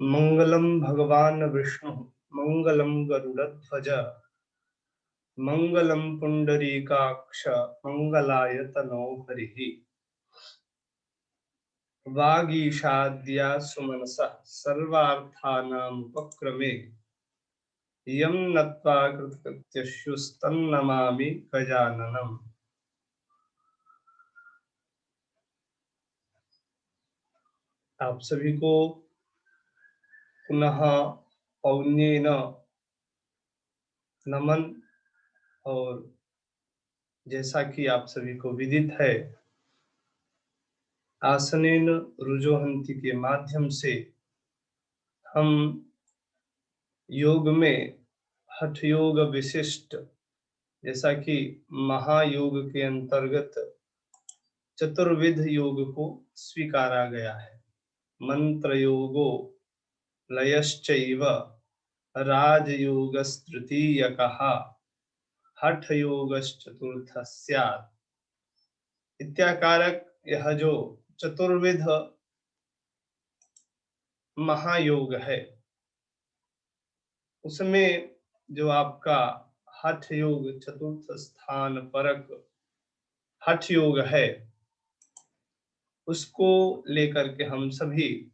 मंगलम भगवान विष्णु मंगलम गरुड़ध्वज मंगलम पुंडरीकाक्ष मंगलाय तनो हरिः वागीशाद्या सुमनसः सर्वार्थानां उपक्रमे यं नत्वा कृतकृत्यश्युस्तन्नमामि गजाननम्। आप सभी को पुनः पौन्येन नमन। और जैसा कि आप सभी को विदित है, आसनेन रुजोहन्ति के माध्यम से हम योग में हठ योग विशिष्ट, जैसा कि महायोग के अंतर्गत चतुर्विध योग को स्वीकारा गया है। मंत्र योगो लयश्चैव राजयोगस्तृतीयकः हठ योगश्चतुर्थः स्यात् इत्याकारक यह जो चतुर्विध महायोग है, उसमें जो आपका हठ योग चतुर्थ स्थान परक हठ योग है, उसको लेकर के हम सभी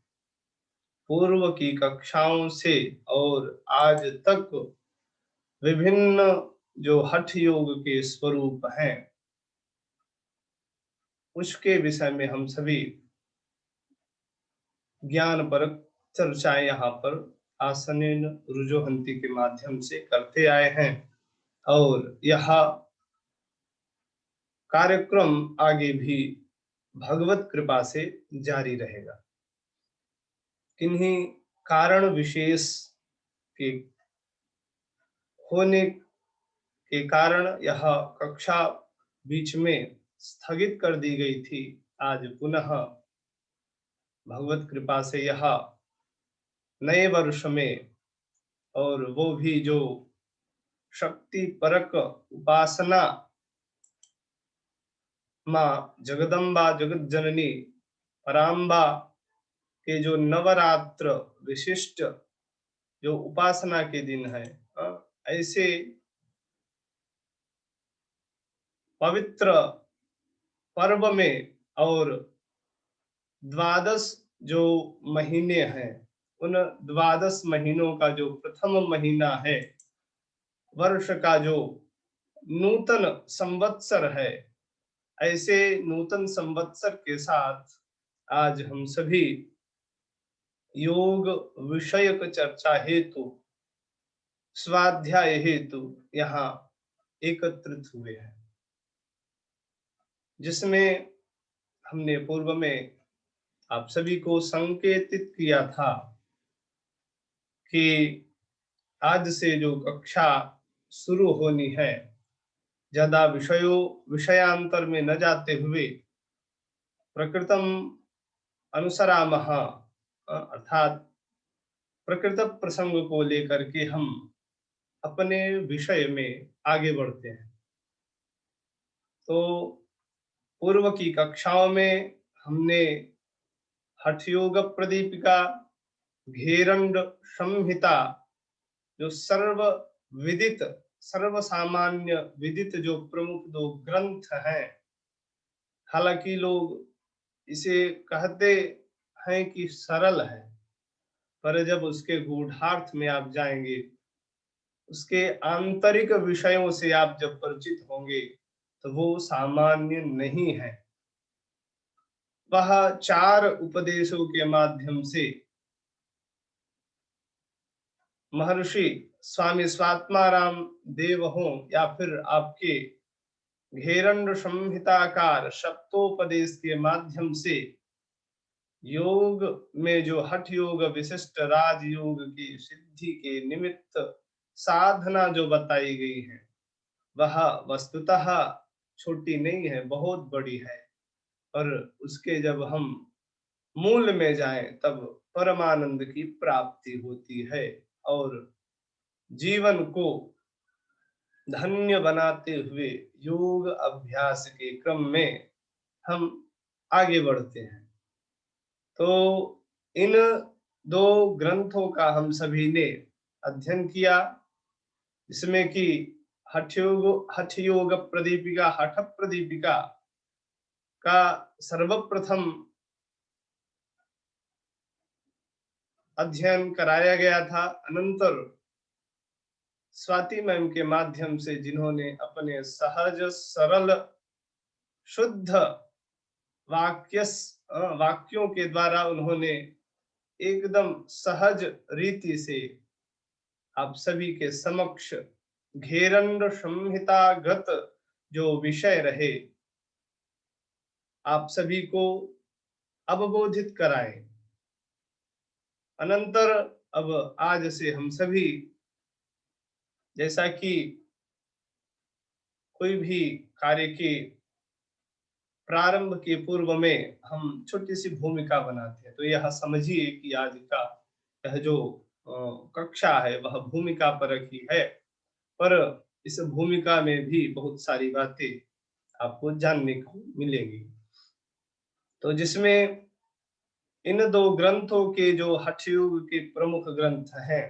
पूर्व की कक्षाओं से और आज तक विभिन्न जो हठ योग के स्वरूप हैं, उसके विषय में हम सभी ज्ञान परक चर्चाएं यहाँ पर आसनेन रुजोहन्ति के माध्यम से करते आए हैं। और यह कार्यक्रम आगे भी भगवत कृपा से जारी रहेगा। किन्हीं कारण विशेष के होने के कारण यह कक्षा बीच में स्थगित कर दी गई थी। आज पुनः भगवत कृपा से यह नए वर्ष में, और वो भी जो शक्ति परक उपासना माँ जगदम्बा जगत जननी पराम्बा के जो नवरात्र विशिष्ट जो उपासना के दिन है, ऐसे पवित्र पर्व में और द्वादश जो महीने हैं, उन द्वादश महीनों का जो प्रथम महीना है, वर्ष का जो नूतन संवत्सर है, ऐसे नूतन संवत्सर के साथ आज हम सभी योग विषयक चर्चा हेतु, स्वाध्याय हेतु यहाँ एकत्रित हुए हैं, जिसमें हमने पूर्व में आप सभी को संकेतित किया था कि आज से जो कक्षा शुरू होनी है, ज्यादा विषयांतर में न जाते हुए प्रकृतम अनुसरामः, अर्थात प्रकृत प्रसंग को लेकर के हम अपने विषय में आगे बढ़ते हैं। तो पूर्व की कक्षाओं में हमने हठ योग प्रदीपिका, घेरंड संहिता, जो सर्व विदित सर्व सामान्य विदित जो प्रमुख दो ग्रंथ हैं, हालांकि लोग इसे कहते हैं कि सरल है, पर जब उसके गूढ़ार्थ में आप जाएंगे, उसके आंतरिक विषयों से आप जब परिचित होंगे, तो वो सामान्य नहीं है। वह 4 उपदेशों के माध्यम से महर्षि स्वामी स्वात्माराम देव हों या फिर आपके घेरंड संहिताकार सप्तोपदेश के माध्यम से योग में जो हठ योग विशिष्ट राजयोग की सिद्धि के निमित्त साधना जो बताई गई है, वह वस्तुतः छोटी नहीं है, बहुत बड़ी है। और उसके जब हम मूल में जाएं, तब परमानंद की प्राप्ति होती है और जीवन को धन्य बनाते हुए योग अभ्यास के क्रम में हम आगे बढ़ते हैं। तो इन दो ग्रंथों का हम सभी ने अध्ययन किया, इसमें कि हठ योग प्रदीपिका, हठ प्रदीपिका का सर्वप्रथम अध्ययन कराया गया था। अनंतर स्वाति मैम के माध्यम से, जिन्होंने अपने सहज सरल शुद्ध वाक्यों के द्वारा उन्होंने एकदम सहज रीति से आप सभी के समक्ष घेरंड संहितागत जो विषय रहे, आप सभी को अवबोधित कराए। अनंतर अब आज से हम सभी, जैसा कि कोई भी कार्य के प्रारंभ के पूर्व में हम छोटी सी भूमिका बनाते हैं, तो यह समझिए कि आज का यह जो कक्षा है वह भूमिका परक ही है, पर इस भूमिका में भी बहुत सारी बातें आपको जानने को मिलेंगी। तो जिसमें इन दो ग्रंथों के जो हठ योग के प्रमुख ग्रंथ हैं,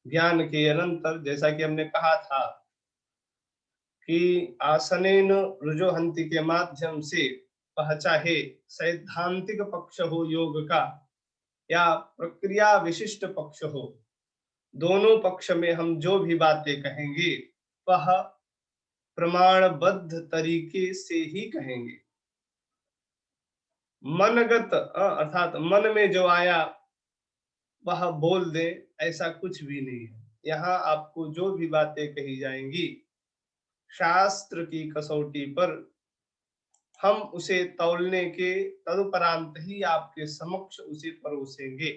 ज्ञान के अनंतर, जैसा कि हमने कहा था कि आसनेन रुजोहंति के माध्यम से वह चाहे सैद्धांतिक पक्ष हो योग का या प्रक्रिया विशिष्ट पक्ष हो, दोनों पक्ष में हम जो भी बातें कहेंगे वह प्रमाणबद्ध तरीके से ही कहेंगे। मनगत अर्थात मन में जो आया वह बोल दे, ऐसा कुछ भी नहीं है। यहाँ आपको जो भी बातें कही जाएंगी, शास्त्र की कसौटी पर हम उसे तौलने के तदुपरांत ही आपके समक्ष उसे परोसेंगे।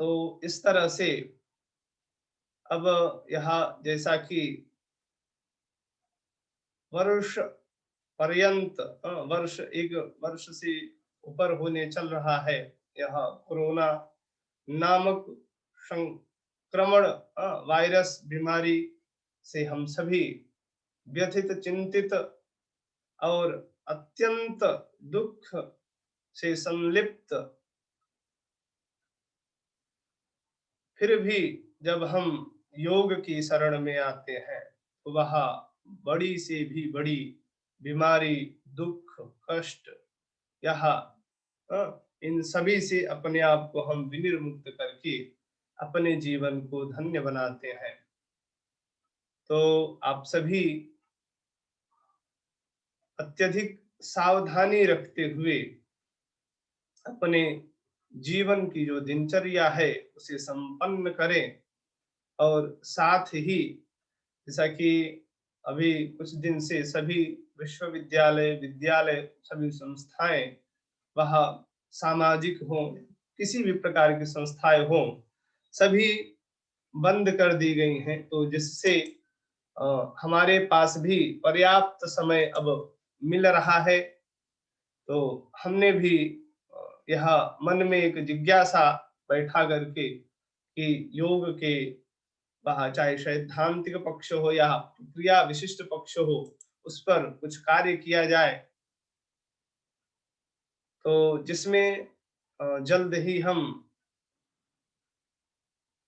तो इस तरह से अब यहाँ जैसा कि वर्ष पर्यंत, एक वर्ष से ऊपर होने चल रहा है, यह कोरोना नामक संक्रमण वायरस बीमारी से हम सभी व्यथित, चिंतित और अत्यंत दुख से संलिप्त, फिर भी जब हम योग की शरण में आते हैं तो वह बड़ी से भी बड़ी बीमारी, दुख, कष्ट, यह इन सभी से अपने आप को हम विनिर्मुक्त करके अपने जीवन को धन्य बनाते हैं। तो आप सभी अत्यधिक सावधानी रखते हुए अपने जीवन की जो दिनचर्या है उसे संपन्न करें, और साथ ही जैसा कि अभी कुछ दिन से सभी विश्वविद्यालय, विद्यालय, सभी संस्थाएं, वह सामाजिक हों, किसी भी प्रकार की संस्थाएं हों, सभी बंद कर दी गई हैं। तो जिससे हमारे पास भी पर्याप्त समय अब मिल रहा है। तो हमने भी यह मन में एक जिज्ञासा बैठा करके कि योग के वह चाहे सैद्धांतिक पक्ष हो या क्रिया विशिष्ट पक्ष हो, उस पर कुछ कार्य किया जाए। तो जिसमें जल्द ही हम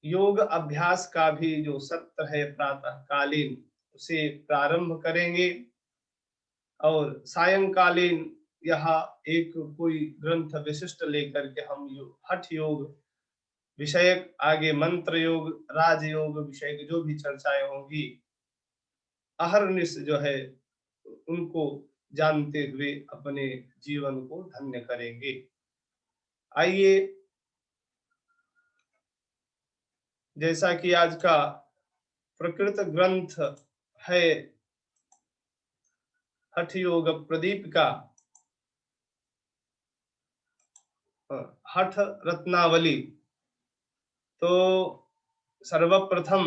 योग अभ्यास का भी जो सत्र है प्रातःकालीन, उसे प्रारंभ करेंगे, और सायंकालीन यह एक कोई ग्रंथ विशिष्ट लेकर के हम हठ योग विषयक आगे मंत्र योग, राजयोग विषयक जो भी चर्चाएं होंगी, अहर्निश जो है उनको जानते हुए अपने जीवन को धन्य करेंगे। आइए, जैसा कि आज का प्रकृत ग्रंथ है हठ योग प्रदीप का हठ रत्नावली, तो सर्वप्रथम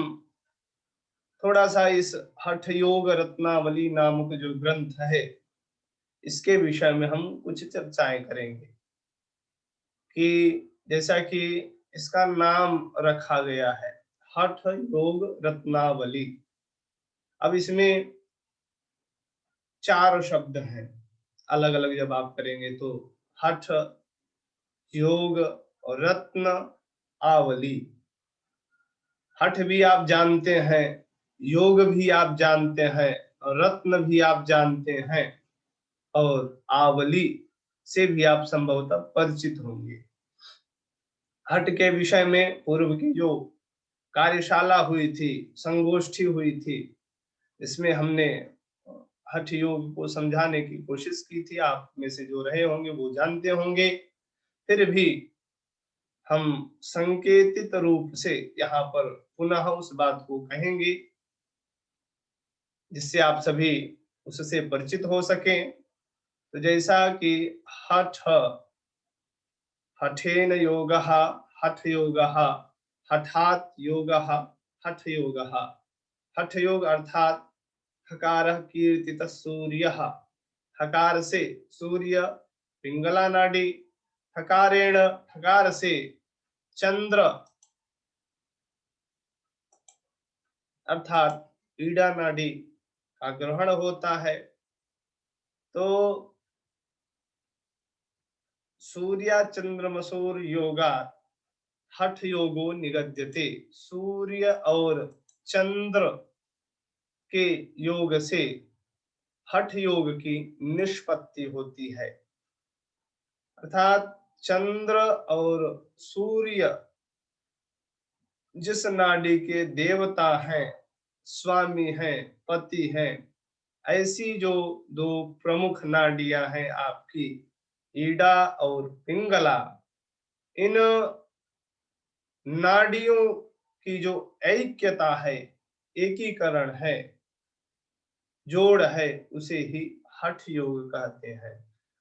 थोड़ा सा इस हठ योग रत्नावली नामक जो ग्रंथ है, इसके विषय में हम कुछ चर्चाएं करेंगे। कि जैसा कि इसका नाम रखा गया है हठ योग रत्नावली, अब इसमें 4 शब्द हैं अलग अलग, जब आप करेंगे तो हठ, योग और रत्न आवली। हठ भी आप जानते हैं, योग भी आप जानते हैं, और रत्न भी आप जानते हैं, और आवली से भी आप संभवतः परिचित होंगे। हठ के विषय में पूर्व की जो कार्यशाला हुई थी, संगोष्ठी हुई थी, इसमें हमने हठ योग को समझाने की कोशिश की थी। आप में से जो रहे होंगे वो जानते होंगे। फिर भी हम संकेतित रूप से यहाँ पर पुनः उस बात को कहेंगे, जिससे आप सभी उससे परिचित हो सकें। तो जैसा कि हठ, हठेन योगः, हठ योगः, हठात् योगः, हठ योगः। हठ योग अर्थात हकारः कीर्तितः सूर्यः, हकार से सूर्य, पिंगला नाड़ी, हकारेण हकार से चंद्र अर्थात ईड़ा नाड़ी का ग्रहण होता है। तो सूर्या चंद्रमसूर योगा हठ योगो निगद्यते। सूर्य और चंद्र के योग से हठ योग की निष्पत्ति होती है। अर्थात चंद्र और सूर्य जिस नाड़ी के देवता हैं, स्वामी हैं, पति हैं, ऐसी जो दो प्रमुख नाड़ियां हैं आपकी ईड़ा और पिंगला, इन नाड़ियों की जो ऐक्यता है, एकीकरण है, जोड़ है, उसे ही हठ योग कहते हैं।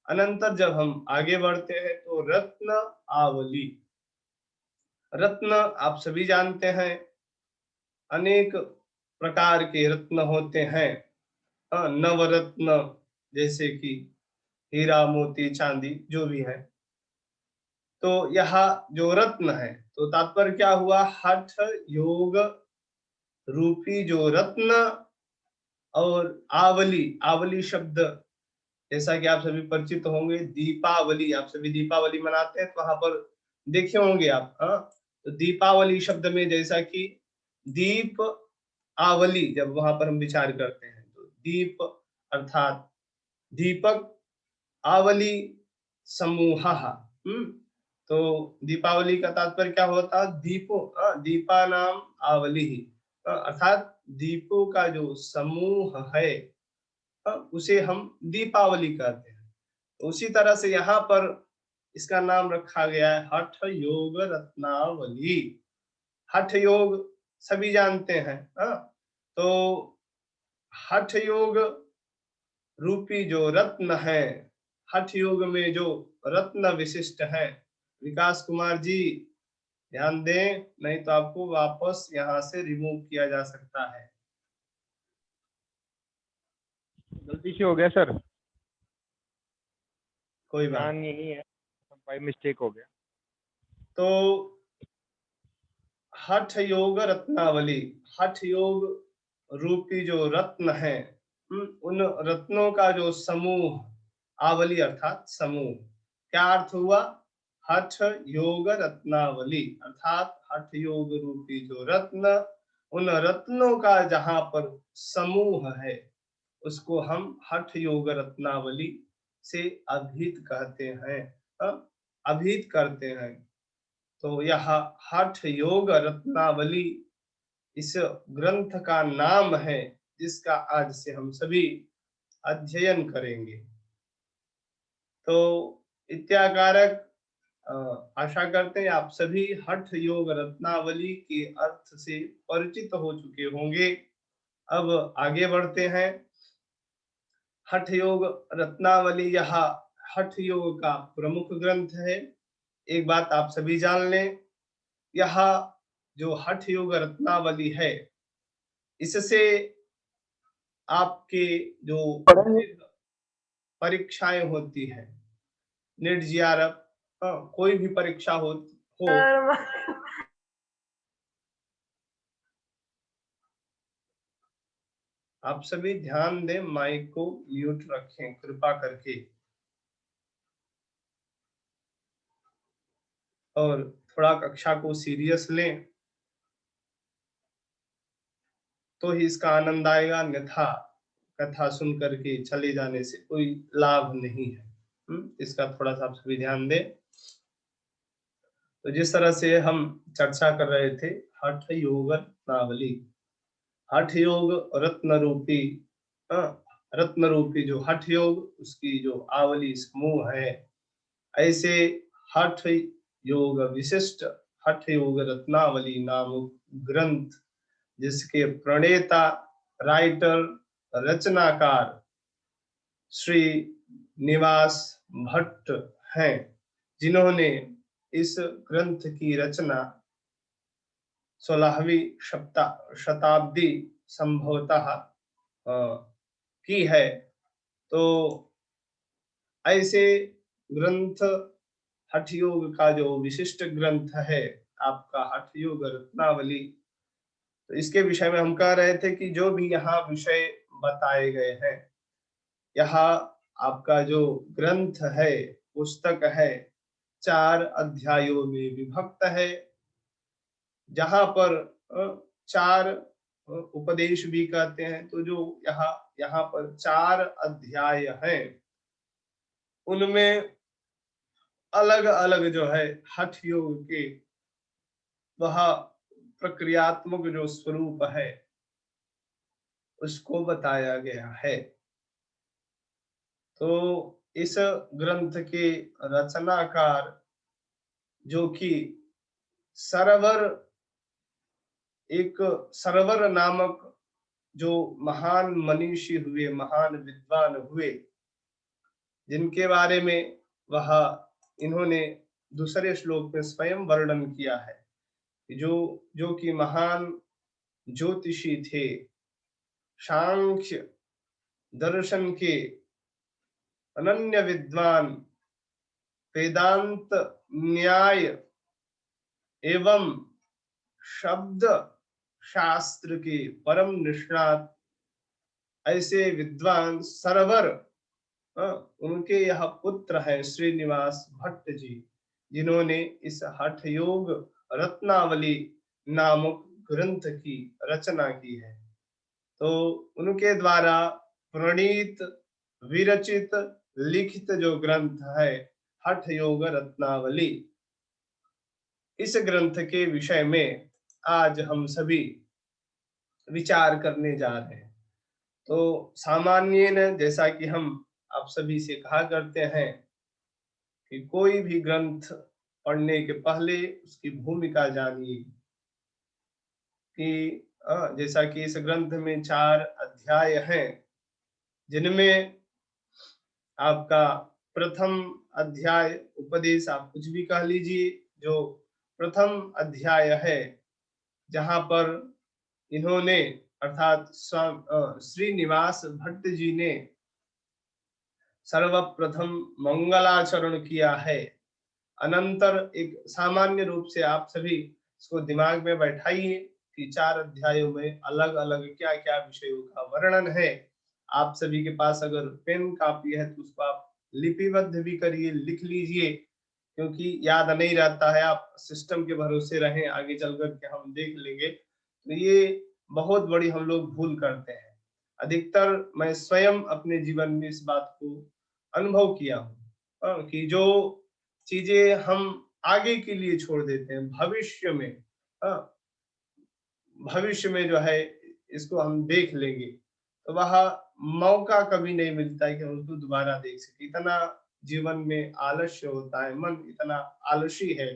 अनंतर जब हम आगे बढ़ते हैं तो रत्न आवली। रत्न आप सभी जानते हैं, अनेक प्रकार के रत्न होते हैं। नवरत्न जैसे कि हीरा, मोती, चांदी, जो भी है। तो यह जो रत्न है, तो तात्पर्य क्या हुआ, हठ योग रूपी जो रत्न और आवली। आवली शब्द जैसा कि आप सभी परिचित होंगे, दीपावली, आप सभी दीपावली मनाते हैं तो वहां पर देखे होंगे आप। तो दीपावली शब्द में जैसा कि दीप आवली, जब वहां पर हम विचार करते हैं तो दीप अर्थात दीपक, आवली समूह। तो दीपावली का तात्पर्य क्या होता है, दीपो, दीपा नाम आवली ही, अर्थात दीपों का जो समूह है, उसे हम दीपावली कहते हैं। तो उसी तरह से यहाँ पर इसका नाम रखा गया है हठ योग रत्नावली। हठ योग सभी जानते हैं। तो हठ योग रूपी जो रत्न है, हठ योग में जो रत्न विशिष्ट है, विकास कुमार जी ध्यान दें, नहीं तो आपको वापस यहाँ से रिमूव किया जा सकता है। गलती से हो गया सर, कोई बात ध्यान नहीं है, बाय मिस्टेक हो गया। तो हठ योग रत्नावली, हठ योग रूपी जो रत्न है, उन रत्नों का जो समूह, आवली अर्थात समूह, क्या अर्थ हुआ, हठ योग रत्नावली अर्थात हठ योग रूपी जो रत्न, उन रत्नों का जहां पर समूह है, उसको हम हठ योग रत्नावली से अभिहित कहते हैं, अभिहित करते हैं। तो यह हठ योग रत्नावली इस ग्रंथ का नाम है, जिसका आज से हम सभी अध्ययन करेंगे। तो इत्याकारक आशा करते हैं आप सभी हठ योग रत्नावली के अर्थ से परिचित हो चुके होंगे। अब आगे बढ़ते हैं। हठ योग रत्नावली यह हठ योग का प्रमुख ग्रंथ है। एक बात आप सभी जान लें, यह जो हठ योग रत्नावली है, इससे आपके जो परीक्षाएं होती है, नेट जीआरएफ, कोई भी परीक्षा हो, आप सभी ध्यान दें, माइक को म्यूट रखें कृपा करके। और थोड़ा कक्षा को सीरियस लें तो ही इसका आनंद आएगा, अन्यथा कथा सुन करके चले जाने से कोई लाभ नहीं है। इसका थोड़ा सा आप सभी ध्यान दें। तो जिस तरह से हम चर्चा कर रहे थे हठ योग रत्नावली, हठ योग रत्न रूपी, रत्न रूपी जो हठ योग उसकी जो आवली समूह है, ऐसे हठ योग विशिष्ट हठ योग रत्नावली नामक ग्रंथ जिसके प्रणेता राइटर रचनाकार श्री निवास भट्ट हैं, जिन्होंने इस ग्रंथ की रचना 16वीं शताब्दी संभवतः की है। तो ऐसे ग्रंथ हठ योग का जो विशिष्ट ग्रंथ है आपका हठ योग रत्नावली, तो इसके विषय में हम कह रहे थे कि जो भी यहाँ विषय बताए गए हैं, यहाँ आपका जो ग्रंथ है, पुस्तक है, 4 अध्यायों में विभक्त है, जहां पर 4 उपदेश भी कहते हैं। तो जो यहाँ पर 4 अध्याय हैं, उनमें अलग अलग जो है हठ योग के वह प्रक्रियात्मक जो स्वरूप है उसको बताया गया है। तो इस ग्रंथ के रचनाकार जो कि एक सरवर नामक जो महान मनीषी हुए, महान विद्वान हुए, जिनके बारे में वह इन्होंने दूसरे श्लोक में स्वयं वर्णन किया है, जो कि महान ज्योतिषी थे, सांख्य दर्शन के अनन्य विद्वान, वेदांत न्याय एवं शब्द शास्त्र के परम निष्णात ऐसे विद्वान सरवर, उनके यह पुत्र है श्रीनिवास भट्ट जी, जिन्होंने इस हठ योग रत्नावली नामक ग्रंथ की रचना की है। तो उनके द्वारा प्रणीत, विरचित, लिखित जो ग्रंथ है हठ योग रत्नावली, इस ग्रंथ के विषय में आज हम सभी विचार करने जा रहे हैं। तो सामान्यन जैसा कि हम आप सभी से कहा करते हैं कि कोई भी ग्रंथ पढ़ने के पहले उसकी भूमिका जानिए, कि जैसा कि इस ग्रंथ में 4 अध्याय हैं, जिनमें आपका प्रथम अध्याय उपदेश, आप कुछ भी कह लीजिए, जो प्रथम अध्याय है जहां पर इन्होंने अर्थात श्रीनिवास भट्ट जी ने सर्वप्रथम मंगलाचरण किया है। अनंतर एक सामान्य रूप से आप सभी इसको दिमाग में बैठाइए कि 4 अध्यायों में अलग अलग क्या क्या विषयों का वर्णन है। आप सभी के पास अगर पेन कापी है तो उसको आप लिपिबद्ध भी करिए, लिख लीजिए, क्योंकि याद नहीं रहता है। आप सिस्टम के भरोसे रहें, आगे चल करके हम देख लेंगे। तो ये बहुत बड़ी हम लोग भूल करते हैं। अधिकतर मैं स्वयं अपने जीवन में इस बात को अनुभव किया हूँ कि जो चीजें हम आगे के लिए छोड़ देते हैं, भविष्य में जो है इसको हम देख लेंगे, तो वह मौका कभी नहीं मिलता है कि हम उसको दोबारा देख सके। इतना जीवन में आलस्य होता है, मन इतना आलसी है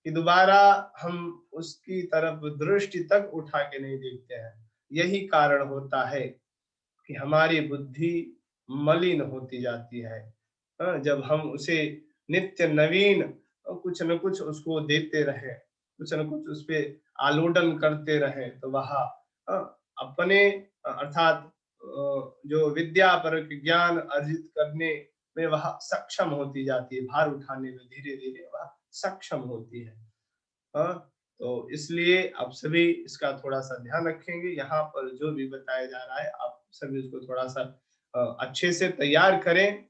कि दोबारा हम उसकी तरफ दृष्टि तक उठा के नहीं देखते हैं। यही कारण होता है कि हमारी बुद्धि मलिन होती जाती है। जब हम उसे नित्य नवीन कुछ न कुछ उसको देते रहे, कुछ न कुछ उस पे आलोडन करते रहे, तो वह अपने अर्थात जो विद्या पर ज्ञान अर्जित करने में वह सक्षम होती जाती है, भार उठाने में धीरे धीरे वह सक्षम होती है। तो इसलिए आप सभी इसका थोड़ा सा ध्यान रखेंगे। यहाँ पर जो भी बताया जा रहा है आप सभी उसको थोड़ा सा अच्छे से तैयार करें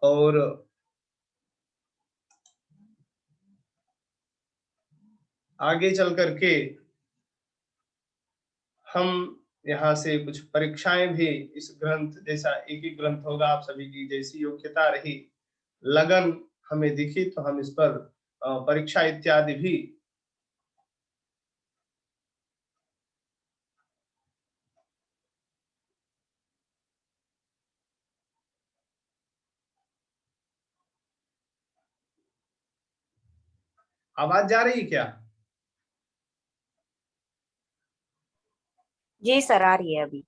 और आगे चल करके हम यहाँ से कुछ परीक्षाएं भी इस ग्रंथ जैसा एक ही ग्रंथ होगा, आप सभी की जैसी योग्यता रही, लगन हमें दिखी तो हम इस पर परीक्षा इत्यादि भी आवाज जा रही है क्या? जी सर, आ रही है अभी,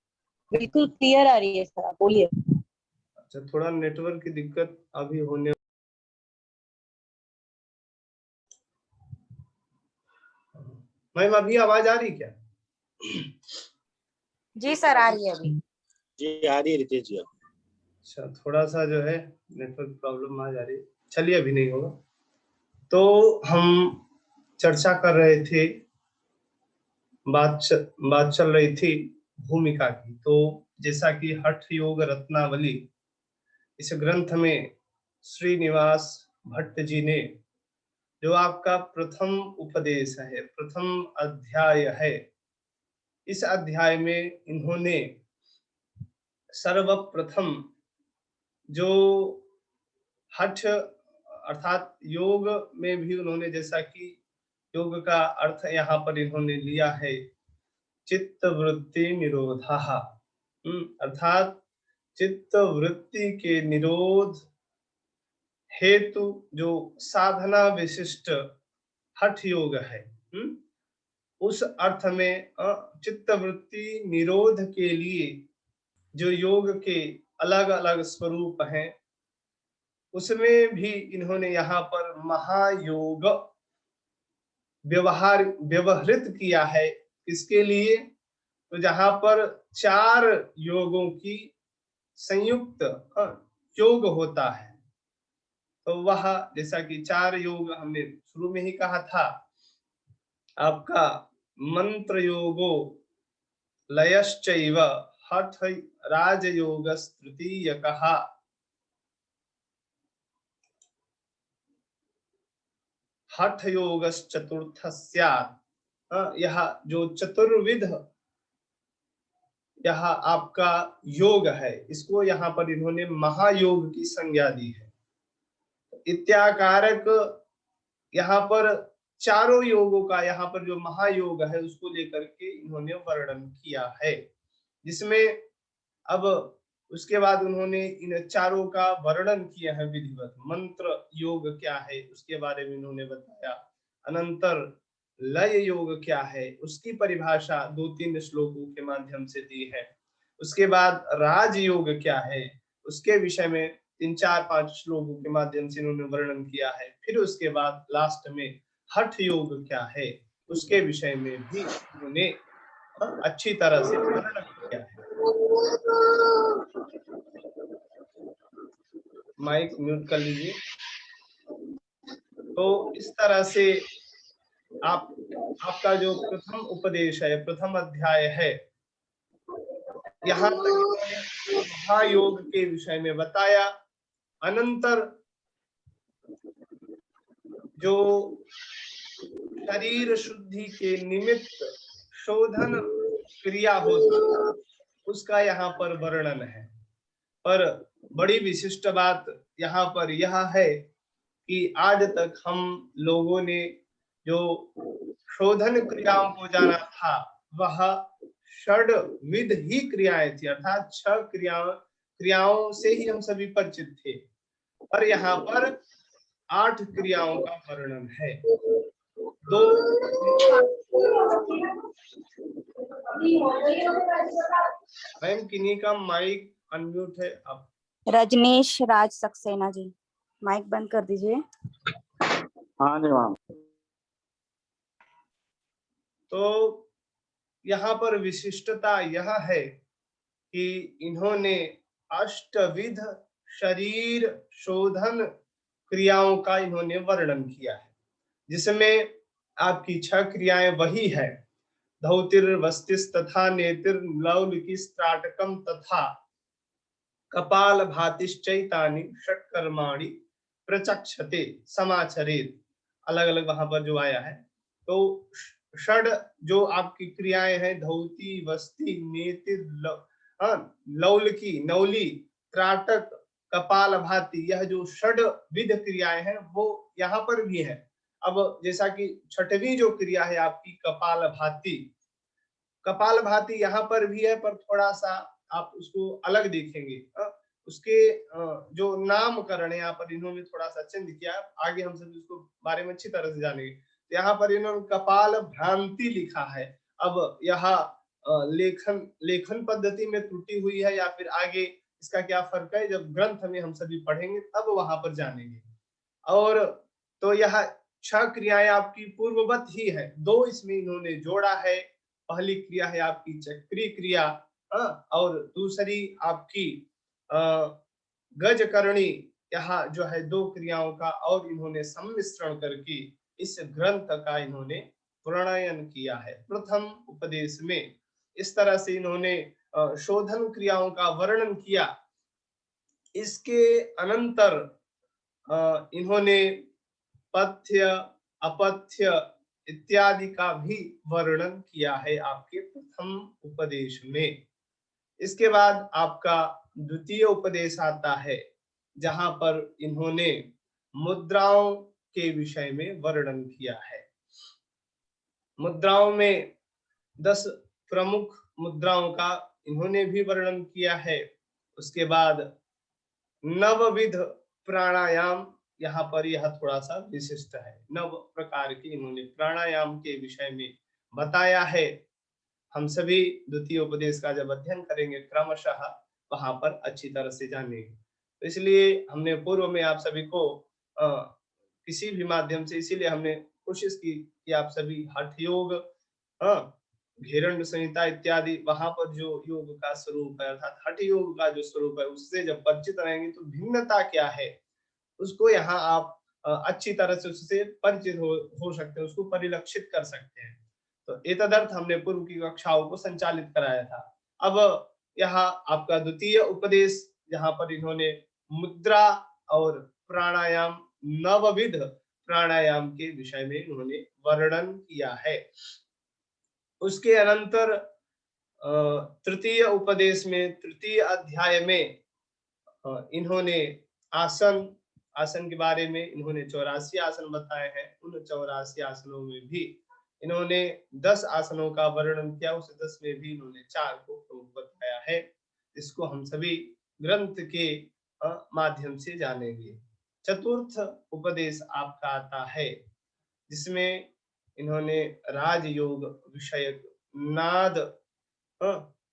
बिल्कुल क्लियर आ रही है सर, आप बोलिए। अच्छा, थोड़ा नेटवर्क की दिक्कत अभी होने। मैम अभी आवाज आ रही क्या? जी सर, आ रही है अभी। जी आ रही है रितेश जी। अच्छा, थोड़ा सा जो है नेटवर्क प्रॉब्लम आ जा रही है, चलिए अभी नहीं होगा। तो हम चर्चा कर रहे थे, बात चल रही थी भूमिका की। तो जैसा कि हठ योग रत्नावली इस ग्रंथ में श्रीनिवास भट्ट जी ने जो आपका प्रथम उपदेश है, प्रथम अध्याय है, इस अध्याय में इन्होंने सर्वप्रथम जो हठ अर्थात योग में भी उन्होंने, जैसा कि योग का अर्थ यहाँ पर इन्होंने लिया है चित्त वृत्ति निरोधः, अर्थात चित्त वृत्ति के निरोध हेतु जो साधना विशिष्ट हठ योग है, उस अर्थ में चित्त वृत्ति निरोध के लिए जो योग के अलग अलग स्वरूप हैं, उसमें भी इन्होंने यहाँ पर महायोग व्यवहृत किया है। इसके लिए तो जहां पर 4 योगों की संयुक्त योग होता है, तो वह जैसा कि 4 योग हमने शुरू में ही कहा था, आपका मंत्र योगो लयश्चैव हठ राजयोगस्तृतीयकः, हठ योगश्चतुर्थ स्यात्। यह जो चतुर्विध यह आपका योग है, इसको यहाँ पर इन्होंने महायोग की संज्ञा दी है। इत्याकारक यहाँ पर चारों योगों का यहाँ पर जो महायोग है उसको लेकर के इन्होंने वर्णन किया है, जिसमें अब उसके बाद उन्होंने इन चारों का वर्णन किया है विधिवत। मंत्र योग क्या है उसके बारे में इन्होंने बताया, अनंतर लय योग क्या है उसकी परिभाषा 2-3 श्लोकों के माध्यम से दी है। उसके बाद राजयोग क्या है उसके विषय में 3-4-5 श्लोकों के माध्यम से इन्होंने वर्णन किया है। फिर उसके बाद लास्ट में हठ योग क्या है उसके विषय में भी इन्होंने अच्छी तरह से वर्णन किया है। माइक म्यूट कर लीजिए। तो इस तरह से आपका जो प्रथम उपदेश है, प्रथम अध्याय है, यहाँ तक महायोग के विषय में बताया। अनंतर जो शरीर शुद्धि के निमित्त शोधन क्रिया होती है उसका यहाँ पर वर्णन है। पर बड़ी विशिष्ट बात यहाँ पर यह है कि आज तक हम लोगों ने जो शोधन क्रियाओं को जाना था वह षड्विध ही क्रियाएं थी, अर्थात 6 क्रियाओं से ही हम सभी परिचित थे। पर यहाँ पर 8 क्रियाओं का वर्णन है। दो मैम किन्हीं का माइक अनम्यूट है। आप रजनीश राज सक्सेना जी, माइक बंद कर दीजिए। हाँ जी मैम। तो यहाँ पर विशिष्टता यह है कि इन्होंने अष्टविध शरीर शोधन क्रियाओं का इन्होंने वर्णन किया है, जिसमें आपकी 6 क्रियाएं वही है, धौतिर्वस्तिस् तथा नेतिर्लौलिकिस्त्राटकम तथा कपाल भातिश्चैतानि षट्कर्माणि प्रचक्षते समाचरेत। अलग अलग वहां पर जो आया है, तो षड जो आपकी क्रियाएं हैं, धौती, वस्ती, नेति, लौलकी, नौली, त्राटक, कपाल भाती, यह जो षड विध क्रियाएं हैं वो यहाँ पर भी है। अब जैसा कि छठवीं जो क्रिया है आपकी कपाल भाती, कपाल भाती यहाँ पर भी है, पर थोड़ा सा आप उसको अलग देखेंगे। उसके जो नामकरण है यहाँ पर इन्होंने थोड़ा सा चेंज किया, आगे हम सब इसको बारे में अच्छी तरह से जानेंगे। तो यहाँ पर इन्होंने कपाल भ्रांति लिखा है। अब यहाँ लेखन पद्धति में त्रुटि हुई है या फिर आगे इसका क्या फर्क है, जब ग्रंथ में हम सभी पढ़ेंगे तब वहां पर जानेंगे। और तो यह 6 क्रियाएं आपकी पूर्ववत ही है, 2 इसमें इन्होंने जोड़ा है। पहली क्रिया है आपकी चक्री क्रिया, और दूसरी आपकी गजकरणी। यहाँ जो है 2 क्रियाओं का और इन्होंने सम्मिश्रण करके इस ग्रंथ का इन्होंने प्रणयन किया है। प्रथम उपदेश में इस तरह से इन्होंने शोधन क्रियाओं का वर्णन किया। इसके अनंतर इन्होंने पथ्य, अपथ्य इत्यादि का भी वर्णन किया है आपके प्रथम उपदेश में। इसके बाद आपका द्वितीय उपदेश आता है, जहां पर इन्होंने मुद्राओं के विषय में वर्णन किया है। मुद्राओं में 10 प्रमुख मुद्राओं का इन्होंने भी वर्णन किया है। उसके बाद नवविध प्राणायाम, यहाँ पर यह थोड़ा सा विशिष्ट है। 9 प्रकार के इन्होंने प्राणायाम के विषय में बताया है। हम सभी द्वितीय उपदेश का जब अध्ययन करेंगे क्रमशः वहां पर अच्छी तरह से जानेंगे। तो इसलिए हमने पूर्व में आप सभी को किसी भी माध्यम से, इसीलिए हमने कोशिश की कि आप सभी हठ योग, घेरंड संहिता इत्यादि वहां पर जो योग का स्वरूप है अर्थात हठ योग का जो स्वरूप है उससे जब परिचित रहेंगे तो भिन्नता क्या है उसको यहाँ आप अच्छी तरह से उससे परिचित हो सकते हैं, उसको परिलक्षित कर सकते हैं। तो एतदर्थ हमने पूर्व की कक्षाओं को संचालित कराया था। अब यहाँ आपका द्वितीय उपदेश, जहां पर इन्होंने मुद्रा और प्राणायाम, नवविध प्राणायाम के विषय में इन्होंने वर्णन किया है। उसके अनंतर तृतीय उपदेश में, तृतीय अध्याय में इन्होंने आसन के बारे में इन्होंने 84 आसन बताए हैं। उन 84 आसनों में भी इन्होंने 10 आसनों का वर्णन किया, उस 10 में भी इन्होंने 4 को प्रमुख बताया है। इसको हम सभी ग्रंथ के माध्यम से जानेंगे। चतुर्थ उपदेश आपका आता है, जिसमें इन्होंने राजयोग विषयक नाद,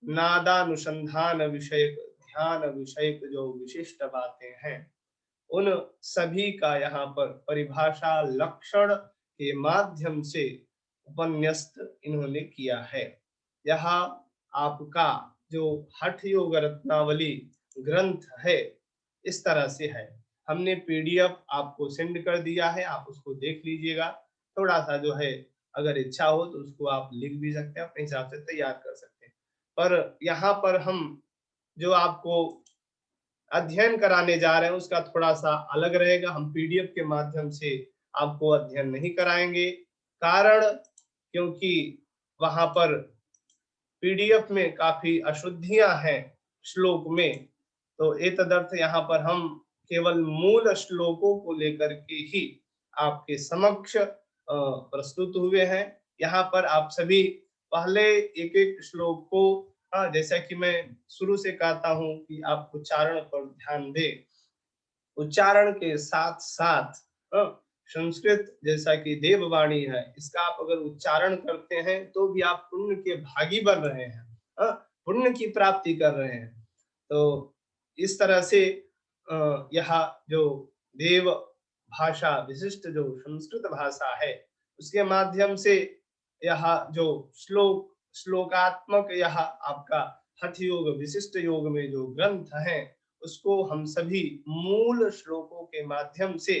नादानुसंधान विषयक, ध्यान विषयक जो विशिष्ट बातें हैं उन सभी का यहाँ पर परिभाषा लक्षण के माध्यम से उपन्यस्त इन्होंने किया है। यहाँ आपका जो हठ योग रत्नावली ग्रंथ है इस तरह से है। हमने पीडीएफ आपको सेंड कर दिया है, आप उसको देख लीजिएगा। थोड़ा सा जो है अगर इच्छा हो तो उसको आप लिख भी सकते हैं, अपने हिसाब से तैयार कर सकते हैं। पर यहाँ पर हम जो आपको अध्ययन कराने जा रहे हैं उसका थोड़ा सा अलग रहेगा। हम पीडीएफ के माध्यम से आपको अध्ययन नहीं कराएंगे, कारण क्योंकि वहां पर पीडीएफ में काफी अशुद्धियां हैं श्लोक में। तो एतदर्थ यहाँ पर हम केवल मूल श्लोकों को लेकर के ही आपके समक्ष प्रस्तुत हुए हैं। यहाँ पर आप सभी पहले एक एक श्लोक को, जैसा कि मैं शुरू से कहता हूं कि आप उच्चारण पर ध्यान दें। उच्चारण के साथ साथ संस्कृत जैसा कि देववाणी है, इसका आप अगर उच्चारण करते हैं तो भी आप पुण्य के भागी बन रहे हैं, पुण्य की प्राप्ति कर रहे हैं। तो इस तरह से यह जो देव भाषा विशिष्ट जो संस्कृत भाषा है उसके माध्यम से यह जो श्लोकात्मक यह आपका हठ योग विशिष्ट योग में जो ग्रंथ है उसको हम सभी मूल श्लोकों के माध्यम से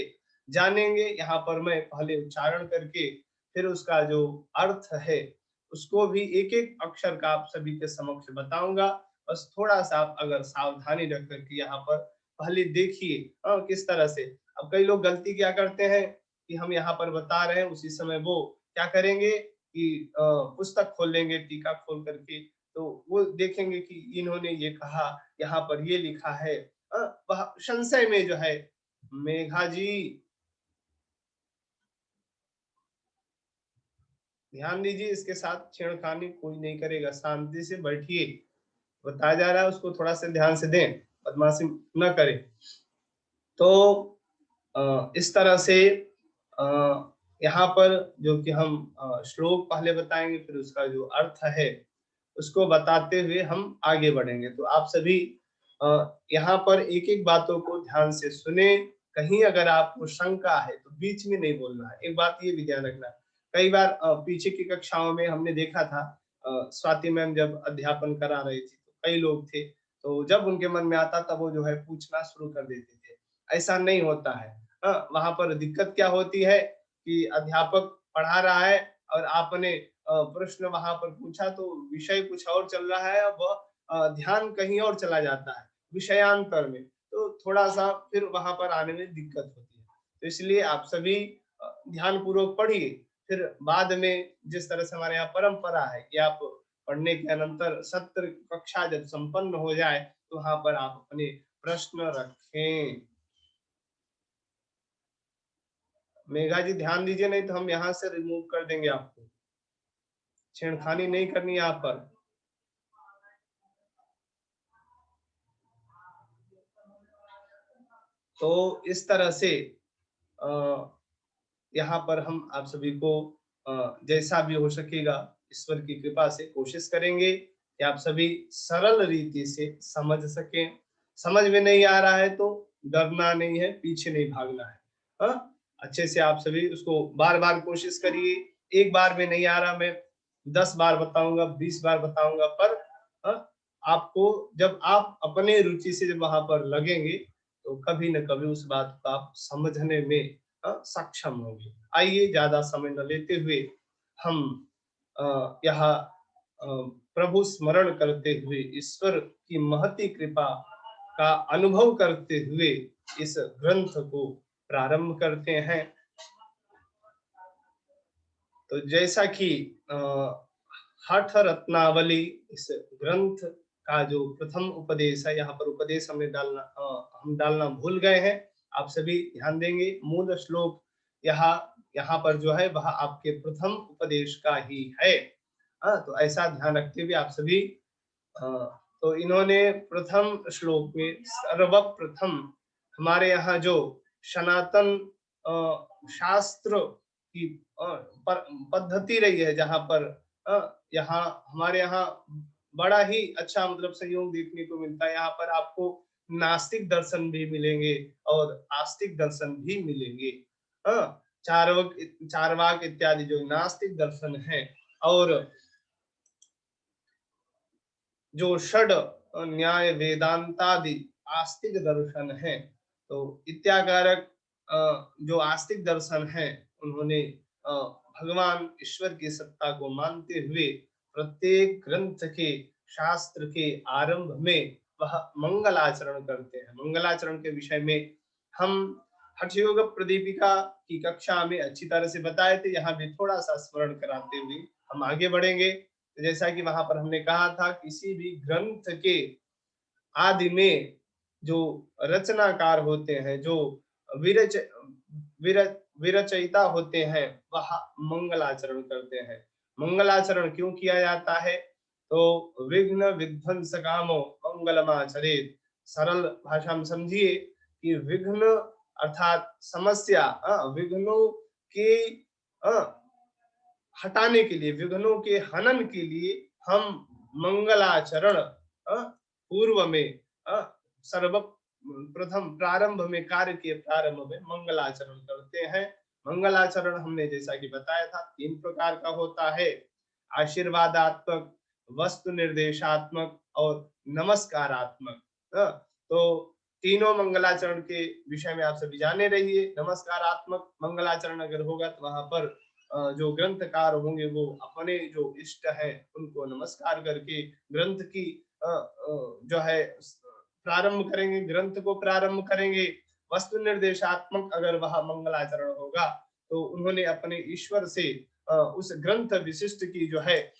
जानेंगे। यहाँ पर मैं पहले उच्चारण करके फिर उसका जो अर्थ है उसको भी एक एक अक्षर का आप सभी के समक्ष बताऊंगा। बस थोड़ा सा आप अगर सावधानी रख करके यहाँ पर पहले देखिए किस तरह से। अब कई लोग गलती क्या करते हैं कि हम यहाँ पर बता रहे हैं उसी समय वो क्या करेंगे कि पुस्तक खोल लेंगे टीका खोल करके, तो वो देखेंगे कि इन्होंने ये कहा, यहाँ पर ये लिखा है। वह संशय में जो है, मेघा जी ध्यान दीजिए, इसके साथ छेड़खानी कोई नहीं करेगा, शांति से बैठिए, बताया जा रहा है उसको थोड़ा सा ध्यान से दें, बदमाशी न करें। तो इस तरह से यहाँ पर जो कि हम श्लोक पहले बताएंगे, फिर उसका जो अर्थ है उसको बताते हुए हम आगे बढ़ेंगे। तो आप सभी यहाँ पर एक एक बातों को ध्यान से सुने, कहीं अगर आपको शंका है तो बीच में नहीं बोलना है। एक बात ये भी ध्यान रखना, कई बार पीछे की कक्षाओं में हमने देखा था, स्वाति मैम जब अध्यापन करा रही थी तो कई लोग थे, तो जब उनके मन में आता तब वो जो है पूछना शुरू कर देते थे। ऐसा नहीं होता है। वहां पर दिक्कत क्या होती है कि अध्यापक पढ़ा रहा है और आपने प्रश्न वहां पर पूछा तो विषय कुछ और चल रहा है, अब ध्यान कहीं और चला जाता है विषयांतर में, तो थोड़ा सा फिर वहां पर आने में दिक्कत होती है। तो इसलिए आप सभी ध्यान पूर्वक पढ़िए, फिर बाद में जिस तरह से हमारे यहाँ परंपरा है कि आप पढ़ने के अनंतर सत्र कक्षा जब संपन्न हो जाए तो वहां पर आप अपने प्रश्न रखें। मेघा जी ध्यान दीजिए, नहीं तो हम यहाँ से रिमूव कर देंगे आपको, छेड़खानी नहीं करनी यहाँ पर। तो इस तरह से यहाँ पर हम आप सभी को जैसा भी हो सकेगा ईश्वर की कृपा से कोशिश करेंगे कि आप सभी सरल रीति से समझ सकें। समझ में नहीं आ रहा है तो डरना नहीं है, पीछे नहीं भागना है। अच्छे से आप सभी उसको बार बार कोशिश करिए। एक बार में नहीं आ रहा, मैं 10 बार बताऊंगा, 20 बार बताऊंगा, पर आपको जब आप अपने रुचि से जब वहां पर लगेंगे तो कभी न कभी उस बात को आप समझने में सक्षम होंगे। आइए ज्यादा समय न लेते हुए हम यहाँ प्रभु स्मरण करते हुए ईश्वर की महती कृपा का अनुभव करते हुए इस ग्रंथ को प्रारंभ करते हैं। तो जैसा कि हठ रत्नावली इस ग्रंथ का जो प्रथम उपदेश है, यहाँ पर उपदेश हमने हम डालना भूल गए हैं। आप सभी ध्यान देंगे, मूल श्लोक यहाँ पर जो है वह आपके प्रथम उपदेश का ही है। तो ऐसा ध्यान रखते हुए आप सभी तो इन्होंने प्रथम श्लोक में सर्वप्रथम हमारे यहाँ जो सनातन शास्त्र की पद्धति रही है, जहाँ पर यहाँ हमारे यहाँ बड़ा ही अच्छा मतलब संयोग देखने को मिलता है। यहाँ पर आपको नास्तिक दर्शन भी मिलेंगे और आस्तिक दर्शन भी मिलेंगे। चारवाक इत्यादि जो नास्तिक दर्शन है और जो षड न्याय वेदांतादि आस्तिक दर्शन है। तो इत्याकारक जो आस्तिक दर्शन है उन्होंने भगवान ईश्वर की सत्ता को मानते हुए प्रत्येक ग्रंथ के शास्त्र के आरंभ में वह मंगलाचरण करते हैं। मंगलाचरण के विषय में हम हठयोग प्रदीपिका की कक्षा में अच्छी तरह से बताए थे, यहाँ भी थोड़ा सा स्मरण कराते हुए हम आगे बढ़ेंगे। जैसा कि वहां पर हमने कहा था, किसी भी ग्रंथ के आदि में जो रचनाकार होते हैं, जो विरच विरचयिता होते हैं, वह मंगलाचरण करते हैं। मंगलाचरण क्यों किया जाता है? तो विघ्न विध्वंस कामो मंगलमाचरेत। सरल भाषा में समझिए कि विघ्न अर्थात समस्या, विघ्नों के हटाने के लिए, विघ्नों के हनन के लिए हम मंगलाचरण पूर्व में सर्वप्रथम प्रारंभ में, कार्य के प्रारंभ में मंगलाचरण करते हैं। मंगलाचरण हमने जैसा कि बताया था 3 प्रकार का होता है, आशीर्वादात्मक, वस्तु निर्देशात्मक और नमस्कारात्मक। तो तीनों मंगलाचरण के विषय में आप सभी जाने रहिए। नमस्कारात्मक मंगलाचरण अगर होगा तो वहां पर जो ग्रंथकार होंगे वो अपने जो इष्ट है उनको नमस्कार करके ग्रंथ की जो है प्रारंभ करेंगे, ग्रंथ को प्रारंभ करेंगे। वस्तु निर्देशात्मक अगर वह मंगलाचरण होगा तो उन्होंने अपने ईश्वर से उस ग्रंथ विशिष्ट की जो है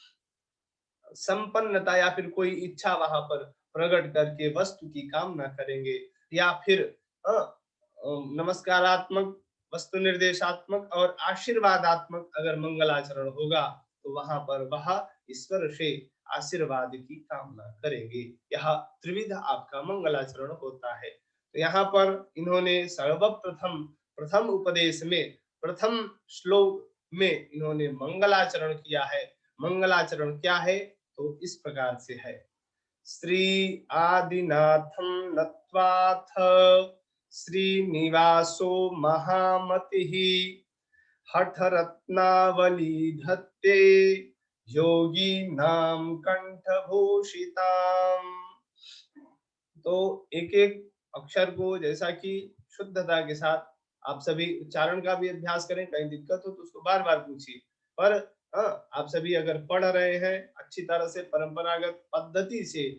संपन्नता या फिर कोई इच्छा वहां पर प्रकट करके वस्तु की कामना करेंगे, या फिर नमस्कारात्मक, वस्तु निर्देशात्मक और आशीर्वादात्मक अगर मंगलाचरण होगा तो वहां पर वह ईश्वर से आशीर्वाद की कामना करेंगे। यह त्रिविध आपका मंगलाचरण होता है। तो यहाँ पर इन्होंने सर्वप्रथम प्रथम उपदेश में प्रथम श्लोक में इन्होंने मंगलाचरण किया है। मंगलाचरण क्या है? तो इस प्रकार से है, श्री आदिनाथं नत्वाथ श्रीनिवासो महामतिः हठरत्नावली धत्ते योगी नाम कंठभूषिताम। तो एक एक अक्षर को जैसा कि शुद्धता के साथ आप सभी उच्चारण का भी अभ्यास करें, कहीं दिक्कत हो तो उसको बार बार पूछिए। पर आप सभी अगर पढ़ रहे हैं अच्छी तरह से परंपरागत पद्धति से,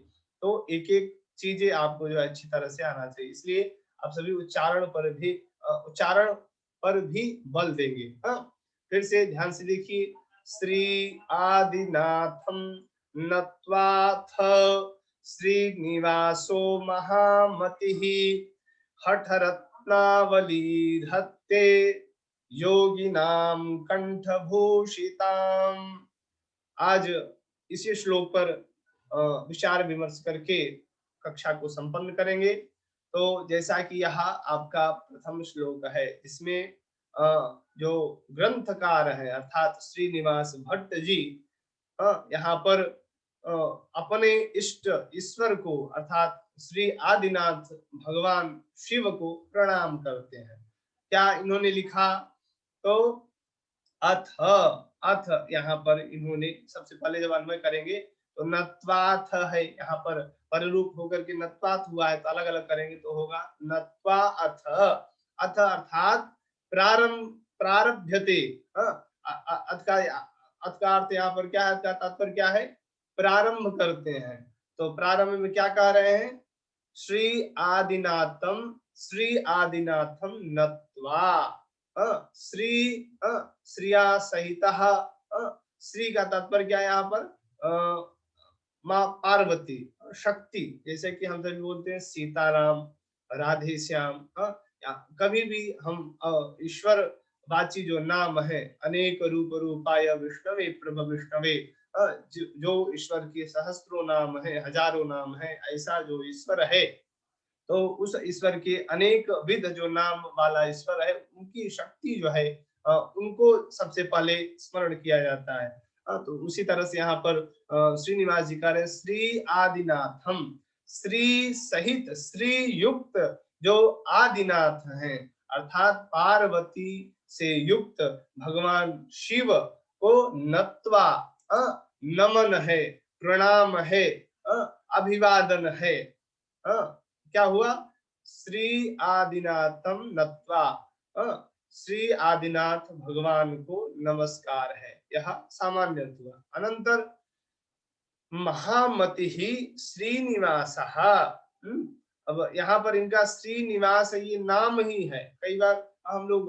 तो एक एक चीजें आपको जो है अच्छी तरह से आना चाहिए। इसलिए आप सभी उच्चारण पर भी बल देंगे। फिर से ध्यान से देखिए, श्री आदिनाथम नत्वाथ श्रीनिवासो महामतिः हठरत्नावली धत्ते योगिनाम कंठभूषिताम। आज इसी श्लोक पर विचार विमर्श करके कक्षा को संपन्न करेंगे। तो जैसा कि यह आपका प्रथम श्लोक है, इसमें जो ग्रंथकार है अर्थात श्रीनिवास भट्ट जी यहाँ पर अपने इष्ट ईश्वर को अर्थात श्री आदिनाथ भगवान शिव को प्रणाम करते हैं। क्या इन्होंने लिखा? तो अथ यहाँ पर इन्होंने सबसे पहले जब अन्वय करेंगे तो नत्वाथ है, यहाँ पर पररूप होकर के नत्वाथ हुआ है, तो अलग अलग करेंगे तो होगा नत्वा अथ। अथ अर्थात प्रारभ्यते। अथ का अर्थ यहाँ पर क्या है? का तात्पर्य क्या है? प्रारंभ करते हैं। तो प्रारंभ में क्या कह रहे हैं? श्री आदिनाथम नत्वा श्रिया सहित। श्री का तात्पर्य क्या है यहाँ पर? माँ पार्वती, शक्ति, जैसे कि हम सभी बोलते हैं सीताराम, राधे श्याम। कभी भी हम ईश्वर वाची जो नाम है, अनेक रूप रूपाय विष्णवे प्रभ विष्णवे, जो ईश्वर के सहस्त्रों नाम है, हजारों नाम है, ऐसा जो ईश्वर है, तो उस ईश्वर के अनेक विध जो नाम वाला ईश्वर है, उनकी शक्ति जो है उनको सबसे पहले स्मरण किया जाता है। तो उसी तरह से यहाँ पर श्रीनिवास जी कह रहे हैं श्री आदिनाथम, श्री सहित श्री युक्त जो आदिनाथ हैं अर्थात पार्वती से युक्त भगवान शिव को नत्वा नमन है, प्रणाम है, अभिवादन है। क्या हुआ? श्री आदिनाथम नत्वा, श्री आदिनाथ भगवान को नमस्कार है, यह सामान्य हुआ। अनंतर महामति ही श्रीनिवास। अब यहाँ पर इनका श्रीनिवास ये नाम ही है। कई बार हम लोग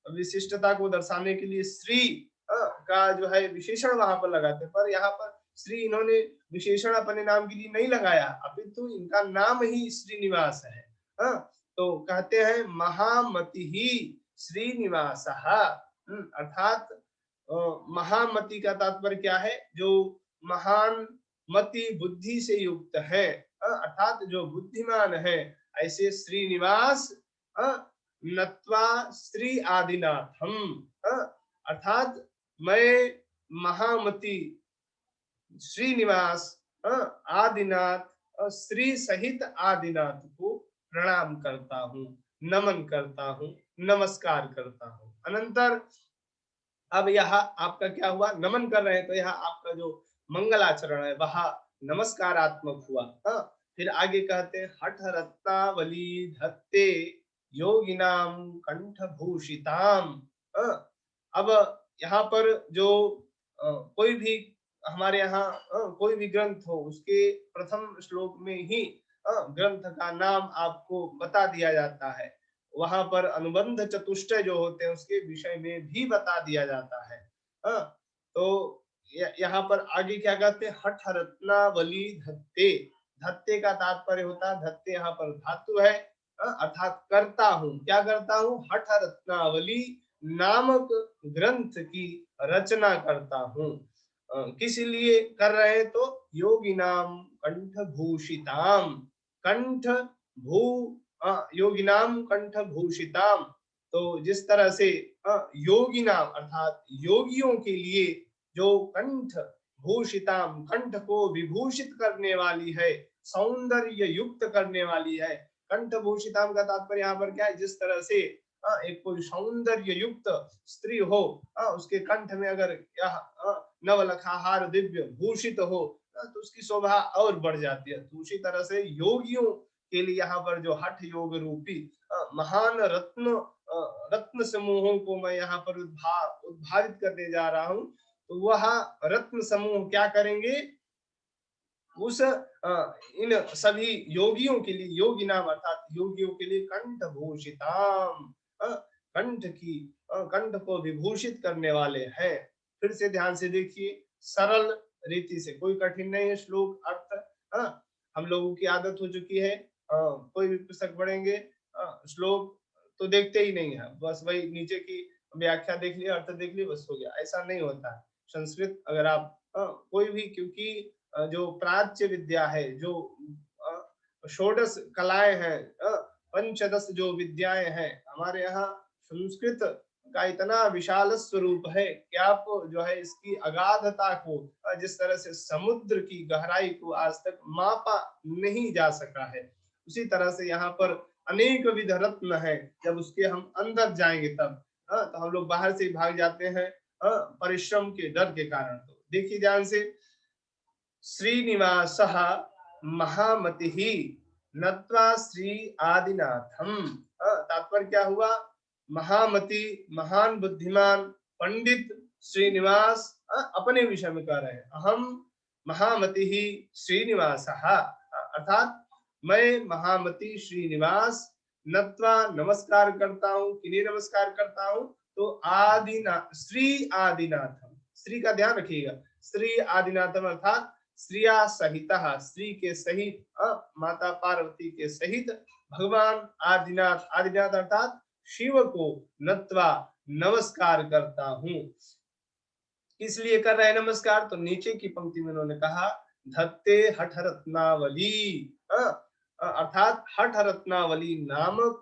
विशिष्टता को दर्शाने के लिए श्री का जो है विशेषण वहां पर लगाते हैं, पर यहाँ पर श्री इन्होंने विशेषण अपने नाम के लिए नहीं लगाया, अपितु इनका नाम ही श्रीनिवास है। तो कहते हैं महामति ही श्रीनिवास, अर्थात महामति का तात्पर्य क्या है? जो महान मति बुद्धि से युक्त है, अर्थात जो बुद्धिमान है, ऐसे श्रीनिवास नत्वा श्री आदिनाथम, अर्थात मैं महामति श्रीनिवास आदिनाथ श्री सहित आदिनाथ को प्रणाम करता हूँ, नमन करता हूँ, नमस्कार करता हूँ। अनंतर अब यहाँ आपका क्या हुआ? नमन कर रहे हैं तो यहाँ आपका जो मंगलाचरण है वह नमस्कारात्मक हुआ। फिर आगे कहते हैं हठ रत्नावली धत्ते योगिनाम कंठभूषिताम। अब यहाँ पर जो कोई भी हमारे यहाँ कोई भी ग्रंथ हो, उसके प्रथम श्लोक में ही ग्रंथ का नाम आपको बता दिया जाता है। वहां पर अनुबंध चतुष्टय जो होते हैं उसके विषय में भी बता दिया जाता है। हाँ, तो यहाँ पर आगे क्या कहते हैं, हठ रत्नावली धत्ते। धत्ते का तात्पर्य होता है, धत्ते यहाँ पर धातु है, अर्थात करता हूँ, क्या करता हूँ, हठ रत्नावली नामक ग्रंथ की रचना करता हूँ। किस लिए कर रहे हैं, तो योगी नाम कंठ भूषिताम, कंठ भू योगी नाम कंठ भूषिताम। तो जिस तरह से योगी नाम अर्थात योगियों के लिए जो कंठ भूषिताम, कंठ को विभूषित करने वाली है, सौंदर्य युक्त करने वाली है। कंठ भूषिताम का तात्पर्य यहाँ पर क्या है, जिस तरह से एक कोई सौंदर्य युक्त स्त्री हो, उसके कंठ में अगर यह नवलखाहार दिव्य भूषित हो, तो उसकी शोभा और बढ़ जाती है। तो उसी तरह से योगियों के लिए यहाँ पर जो हठ योग रूपी महान रत्न समूहों को मैं यहाँ पर उद्भावित करने जा रहा हूँ। तो वह रत्न समूह क्या करेंगे, उस इन सभी योगियों के लिए, योगी नाम अर्थात योगियों के लिए कंठ भूषिताम, कंठ को विभूषित करने वाले हैं। फिर से ध्यान से देखिए, सरल रीति से, कोई कठिन नहीं है श्लोक अर्थ। हम लोगों की आदत हो चुकी है, कोई भी पुस्तक पढ़ेंगे श्लोक तो देखते ही नहीं है, बस वही नीचे की व्याख्या देख लिया, अर्थ देख लिया, बस हो गया। ऐसा नहीं होता है। संस्कृत अगर आप कोई भी, क्योंकि जो प्राच्य विद्या है, जो षोडश कलाएं हैं, पंचदश जो विद्याएं हैं, हमारे यहाँ संस्कृत का इतना विशाल स्वरूप है कि आप जो है इसकी अगाधता को, जिस तरह से समुद्र की गहराई को आज तक मापा नहीं जा सका है, उसी तरह से यहाँ पर अनेक विध रत्न है। जब उसके हम अंदर जाएंगे तब तो हम लोग बाहर से ही भाग जाते हैं परिश्रम के डर के कारण। तो देखिए ध्यान से, श्रीनिवासः महामतिः नत्वा श्री आदिनाथम। तात्पर्य क्या हुआ, महामति महान बुद्धिमान पंडित श्रीनिवास अपने विषय में कह रहे हैं, अहम महामति ही श्रीनिवासः, अर्थात मैं महामति श्रीनिवास नत्वा नमस्कार करता हूँ, किन्हें नमस्कार करता हूँ, तो आदिनाथ श्री आदिनाथम, श्री का ध्यान रखिएगा, श्री आदिनाथम अर्थात श्रिया सहित, श्री के सहित, माता पार्वती के सहित भगवान आदिनाथ, आदिनाथ अर्थात शिव को नत्वा नमस्कार करता हूँ। इसलिए कर रहे हैं नमस्कार, तो नीचे की पंक्ति में उन्होंने कहा धत्ते हठ रत्नावली, अर्थात हठ रत्नावली नामक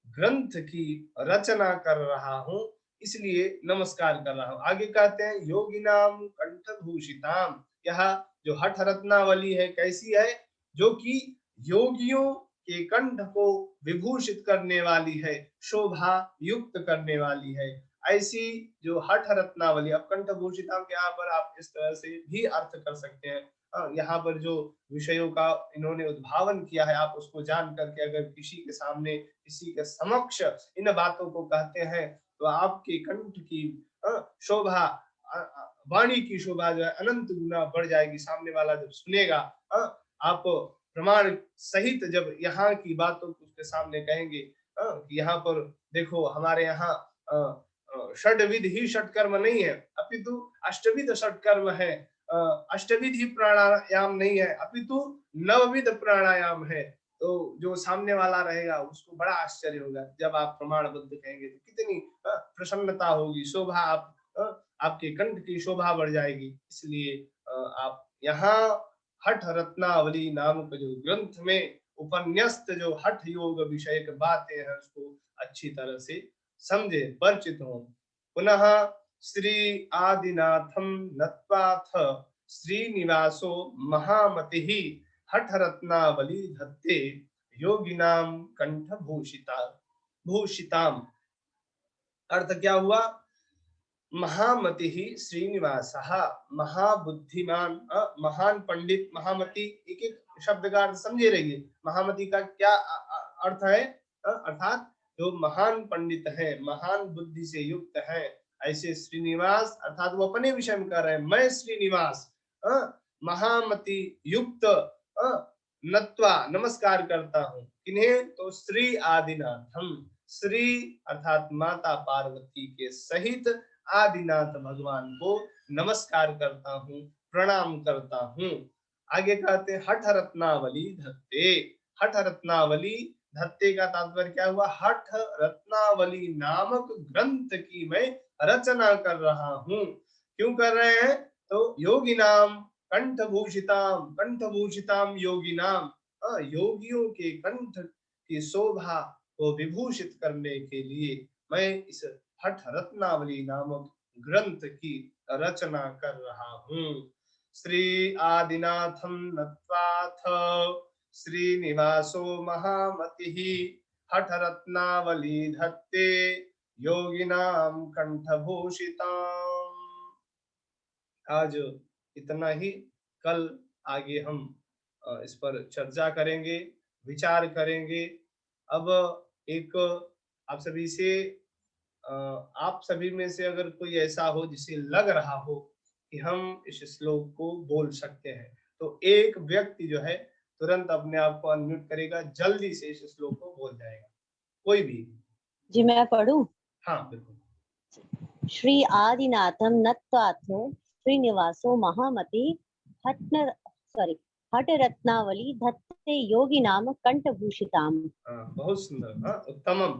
ग्रंथ की रचना कर रहा हूँ, इसलिए नमस्कार कर रहा हूँ। आगे कहते हैं योगी नाम कंठ भूषिताम, यह जो हठ रत्नावली है कैसी है, जो कि योगियों के कंठ को विभूषित करने वाली है, शोभा युक्त करने वाली है, ऐसी जो हठ रत्नावली। अब कंठ भूषिताम के यहाँ पर आप इस तरह से भी अर्थ कर सकते हैं। यहाँ पर जो विषयों का इन्होंने उद्भावन किया है, आप उसको जान करके अगर किसी के सामने, किसी के समक्ष इन बातों को कहते हैं, तो आपके कंठ की शोभा, वाणी की शोभा जो है अनंत गुना बढ़ जाएगी। सामने वाला जब सुनेगा, आप प्रमाण सहित जब यहाँ की बातों को उसके सामने कहेंगे कि यहाँ पर देखो हमारे यहाँ षड्विध ही षटकर्म नहीं है, अपितु अष्टविध षटकर्म है, अष्टविध ही प्राणायाम नहीं है, अपितु नवविध प्राणायाम है। तो जो सामने वाला रहेगा उसको बड़ा आश्चर्य होगा जब आप प्रमाणबद्ध कहेंगे, तो कितनी प्रसन्नता होगी, शोभा, आपके कंठ की शोभा बढ़ जाएगी। इसलिए आप यहाँ हठ रत्नावली नामक जो ग्रंथ में उपन्यस्त जो हठ योग विषयक बातें हैं उसको अच्छी तरह से समझे, परिचित हो। पुनः श्री आदिनाथम नत्वाथ श्रीनिवासो महामतिः हठ रत्नावली धत्ते योगिनाम कंठ भूषिताम। अर्थ क्या हुआ, महामति ही श्रीनिवासः, महाबुद्धिमान, महान पंडित, महामति, एक एक शब्द का अर्थ समझे रहिए। महामति का क्या अर्थ है, अर्थात जो महान पंडित है, महान बुद्धि से युक्त है, ऐसे श्रीनिवास, अर्थात वो अपने विषय में कह रहे हैं, मैं श्रीनिवास महामति युक्त नत्वा नमस्कार करता हूँ, किन्हें, तो श्री आदिनाथम, श्री अर्थात माता पार्वती के सहित आदिनाथ भगवान को नमस्कार करता हूँ, प्रणाम करता हूँ। आगे कहते हैं हठ रत्नावली धत्ते। हठ रत्नावली धत्ते का तात्पर्य क्या हुआ? हठ रत्नावली नामक ग्रंथ की मैं रचना कर रहा हूँ। क्यों कर रहे हैं? तो योगी नाम कंठभूषिताम, कंठभूषिताम योगी नाम, योगियों के कंठ की शोभा को विभूषित करने के लिए मैं इस हठ रत्नावली नामक ग्रंथ की रचना कर रहा हूँ। श्री आदिनाथम नत्वाथ श्रीनिवासो महामतिः हठ रत्नावली धत्ते योगिनाम कंठभूषिताम। आज इतना ही। कल आगे हम इस पर चर्चा करेंगे, विचार करेंगे। अब एक आप सभी से आप सभी में से अगर कोई ऐसा हो जिसे लग रहा हो कि हम इस श्लोक को बोल सकते हैं, तो एक व्यक्ति जो है तुरंत अपने आप को अनम्यूट करेगा, जल्दी से इस श्लोक को बोल जाएगा। कोई भी। जी मैं पढ़ूं? हाँ बिल्कुल। श्री आदिनाथम नत्वाथो श्रीनिवासो महामति हठ रत्नावली धत्ते योगी नाम कंठभूषिताम। बहुत सुंदर। उत्तमम,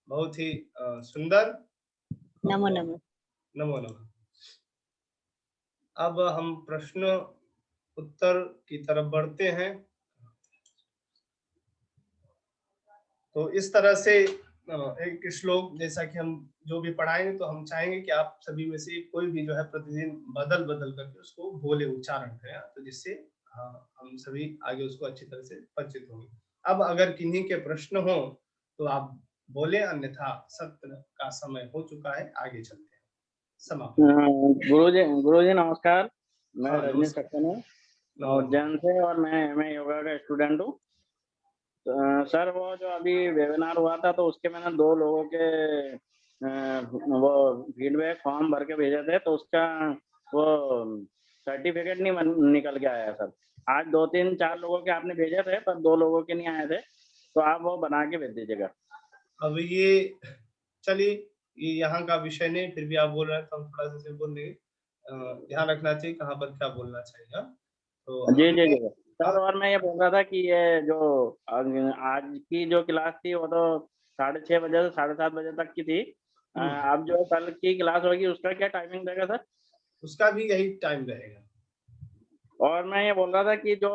बहुत ही सुंदर। नमो नमः। नमो नमः। अब हम प्रश्न उत्तर की तरफ बढ़ते हैं। तो इस तरह से एक श्लोक जैसा कि हम जो भी पढ़ाएंगे, तो हम चाहेंगे कि आप सभी में से कोई भी जो है प्रतिदिन बदल बदल करके उसको बोले, उच्चारण करें, तो जिससे हम सभी आगे उसको अच्छी तरह से परिचित होंगे। अब अगर किन्हीं के प्रश्न हो तो आप बोले, अन्यथा सत्र का समय हो चुका है, आगे चलते हैं। समाप्त। गुरुजी नमस्कार। मैं हाँ, रजनीश सक्सेना और उज्जैन से, और मैं योगा का स्टूडेंट हूँ। सर वो जो अभी वेबिनार हुआ था, तो उसके मैंने 2 लोगों के वो फीडबैक फॉर्म भर के भेजे थे, तो उसका वो सर्टिफिकेट नहीं निकल के आया सर। आज 2-3-4 लोगों के आपने भेजे थे, पर 2 लोगों के नहीं आए थे, तो आप वो बना के भेज दीजिएगा। अब ये चलिए, ये यहाँ का विषय नहीं, फिर भी आप बोल रहे हैं तो हम थोड़ा सा से बोल देंगे। ध्यान रखना चाहिए कहाँ पर क्या बोलना चाहिए। तो जी जी जी सर। और मैं ये बोल रहा था कि ये जो आज की जो क्लास थी, वो तो 6:30 बजे से 7:30 बजे तक की थी। अब जो कल की क्लास होगी उसका क्या टाइमिंग रहेगा सर? उसका भी यही टाइम रहेगा। और मैं ये बोल रहा था कि जो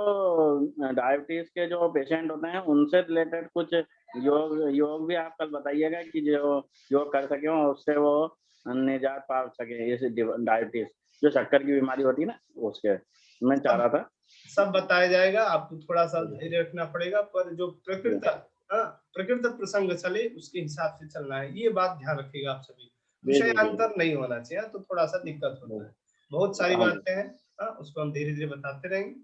डायबिटीज के जो पेशेंट होते हैं, उनसे रिलेटेड कुछ योग भी आप कल बताइएगा कि जो योग कर सके और उससे वो निजात पा सके, जैसे डायबिटीज जो शक्कर की बीमारी होती है ना, उसके मैं चाह रहा था। सब बताया जाएगा। आपको थोड़ा सा धैर्य रखना पड़ेगा, पर जो प्रकृत प्रसंग चले उसके हिसाब से चलना है, ये बात ध्यान रखिएगा आप सभी। विषयांतर नहीं होना चाहिए, तो थोड़ा सा दिक्कत होता है। बहुत सारी बातें हैं, उसको हम धीरे धीरे बताते रहेंगे।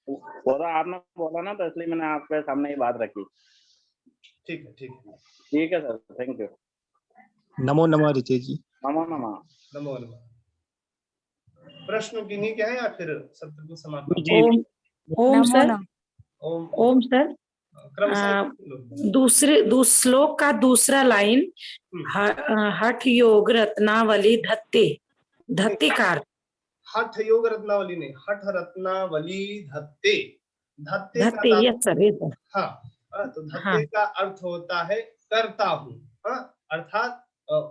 आपने बोला ना, तो इसलिए मैंने आपके सामने ये बात रखी। ठीक है, ठीक है, ठीक है सर, थैंक यू। नमो नमः रितेश जी। नमो नमः। नमो नमः। प्रश्न किन्हीं के हैं या फिर सत्र को समाप्त? ओम सर। ओम सर। दूसरे श्लोक का दूसरा लाइन, हठ योग रत्नावली धत्ते, धत्ते का हठ योग रत्नावली नहीं, हठ रत्नावली धत्ते। धत्ते धत्ते, यस सर। हाँ, तो धत्ते का अर्थ होता है करता हूँ, अर्थात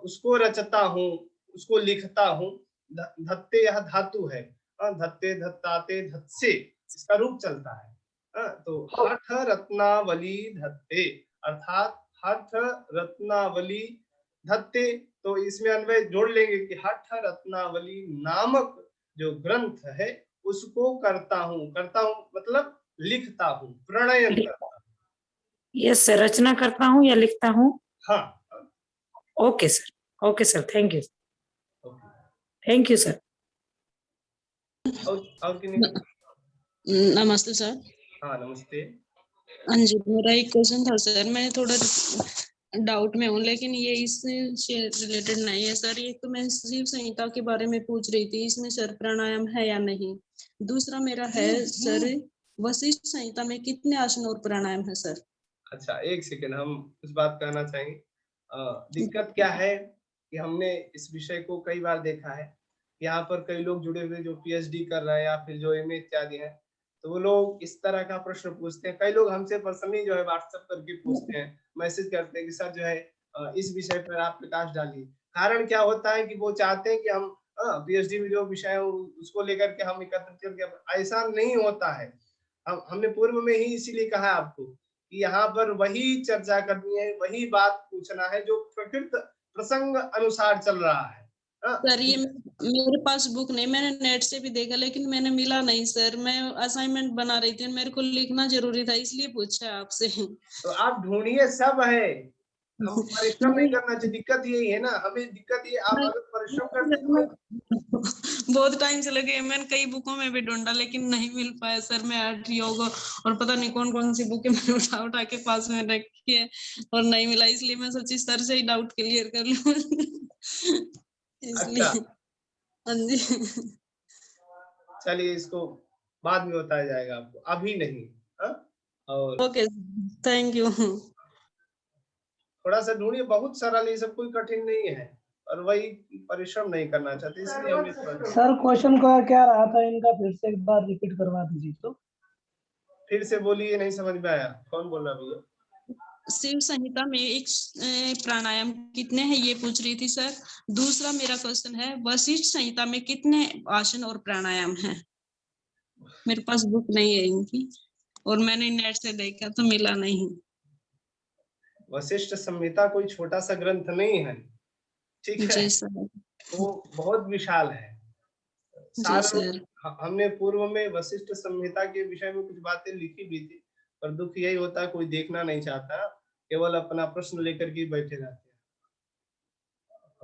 उसको रचता हूँ, उसको लिखता हूँ। धत्ते यह धातु है, धत्ते धत्ताते धत्से इसका रूप चलता है। तो हठ रत्नावली धत्ते अर्थात हठ रत्नावली धत्ते, तो इसमें अन्वय जोड़ लेंगे कि हठ रत्नावली नामक जो ग्रंथ है उसको करता हूँ मतलब लिखता हूँ, प्रणयन करता हूँ। यस सर, रचना करता हूँ या लिखता हूँ। हाँ, okay sir, okay sir, thank you, thank you sir. और नमस्ते सर। हाँ नमस्ते। हाँ जी, मेरा एक क्वेश्चन था सर। मैं थोड़ा डाउट में हूँ, लेकिन ये इससे रिलेटेड नहीं है सर। एक तो मैं शिव संहिता के बारे में पूछ रही थी, इसमें सर प्राणायाम है या नहीं। दूसरा मेरा है सर, वशिष्ठ संहिता में कितने आसन और प्राणायाम है सर? अच्छा, एक सेकेंड, हम कुछ बात कहना चाहेंगे। दिक्कत क्या है कि हमने इस विषय को कई बार देखा है। यहाँ पर कई लोग जुड़े हुए जो पीएचडी कर रहे हैं या फिर जो एमए इत्यादि हैं, तो वो लोग इस तरह का प्रश्न पूछते हैं। कई लोग हमसे पर्सनली जो है व्हाट्सएप करके पूछते हैं, मैसेज करते हैं कि सर जो है इस विषय पर आप प्रकाश डालिए। कारण क्या होता है कि वो चाहते हैं कि हम पीएचडी में जो विषय है उसको लेकर के हम एकत्रित करके, ऐसा नहीं होता है। हमने पूर्व में ही इसीलिए कहा आपको कि यहाँ पर वही चर्चा करनी है, वही बात पूछना है जो प्रकृत प्रसंग अनुसार चल रहा है। सर ये मेरे पास बुक नहीं, मैंने नेट से भी देखा लेकिन मैंने मिला नहीं सर। मैं असाइनमेंट बना रही थी, मेरे को लिखना जरूरी था, इसलिए पूछा आपसे। तो आप ढूंढिए, सब है। हम परिश्रम नहीं नहीं, करना चाहिए, दिक्कत यही है ना, हमें दिक्कत ये, आप अगर परिश्रम करते तो बहुत टाइम से लगे, मैंने कई बुकों में भी ढूंढा लेकिन नहीं मिल पाया सर। मैं हठ योग और पता नहीं कौन कौन सी बुकें मैंने उठा उठा के पास में रखी है और नहीं मिला, इसलिए मैं सोची सर से ही डाउट क्लियर कर लूं। इसलिए अच्छा, हाँ जी। चलिए इसको बाद में बताया जाएगा आपको, अभी नहीं। हाँ, और ओके, थैंक यू। थोड़ा सा ढूंढिए, बहुत सरल, ये सब कोई कठिन नहीं है, और वही परिश्रम नहीं करना चाहते, इसलिए हमें सर क्वेश्चन का क्या रहा था इनका, फिर से एक बार रिपीट करवा दीजिए तो। फिर से बोलिए, नहीं समझ में आया, कौन बोल रहा भैया? शिव संहिता में एक प्राणायाम कितने हैं ये पूछ रही थी सर। दूसरा मेरा क्वेश्चन है वशिष्ठ संहिता में कितने आसन और प्राणायाम हैं। मेरे पास बुक नहीं है इनकी और मैंने नेट से देखा तो मिला नहीं। वशिष्ठ संहिता कोई छोटा सा ग्रंथ नहीं है, ठीक है, जी सर। वो बहुत विशाल है। जी सार सर। हमने पूर्व में वशिष्ठ संहिता के विषय में कुछ बातें लिखी भी थी, पर दुख यही होता है कोई देखना नहीं चाहता, केवल अपना प्रश्न लेकर के बैठे रहते हैं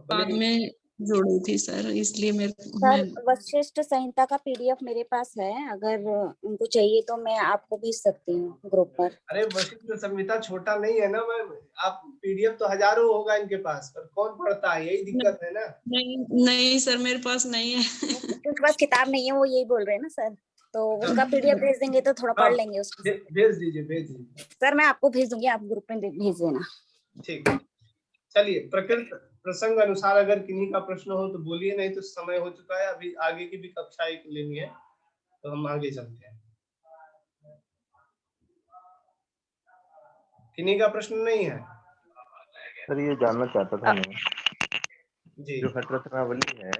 बाद अपने। में जोड़ी थी सर, इसलिए सर वशिष्ठ संहिता का पीडीएफ मेरे पास है, अगर उनको चाहिए तो मैं आपको भेज सकती हूँ ग्रुप पर। अरे वशिष्ठ संहिता छोटा नहीं है ना मैम, आप पीडीएफ तो हजारों होगा इनके पास, पर कौन पढ़ता है, यही दिक्कत है ना। नहीं नहीं सर, मेरे पास नहीं है। उनके पास किताब नहीं है, वो यही बोल रहे हैं ना सर, तो उनका पीडीएफ भेज देंगे तो थोड़ा पढ़ लेंगे उसको। भेज दीजिए, भेज दीजिए। सर मैं आपको भेज दूंगी, आप ग्रुप में भेज देना। ठीक है, चलिए, प्रकृत प्रसंग अनुसार अगर किन्हीं का प्रश्न हो तो बोलिए, नहीं तो समय हो चुका है, अभी आगे की भी कक्षा एक लेनी है, तो हम आगे चलते हैं। किन्हीं का प्रश्न नहीं है? सर ये जानना चाहता था मैं, जी, जो हठ रत्नावली है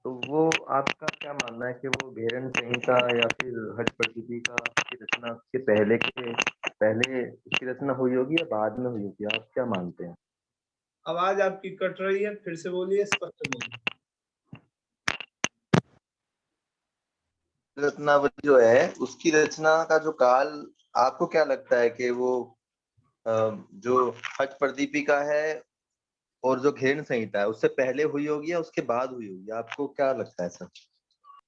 तो वो आपका क्या मानना है कि वो घेरन संहिता या फिर हठ प्रदीपिका की रचना के पहले उसकी रचना हुई होगी या बाद में हुई होगी, आप क्या मानते हैं? आवाज आपकी कट रही है, फिर से बोलिए, स्पष्ट बोलिए। रत्नावली जो है उसकी रचना का जो काल आपको क्या लगता है कि वो जो हठ प्रदीपिका है और जो घेरन संहिता है उससे पहले हुई होगी या उसके बाद हुई होगी, आपको क्या लगता है सर?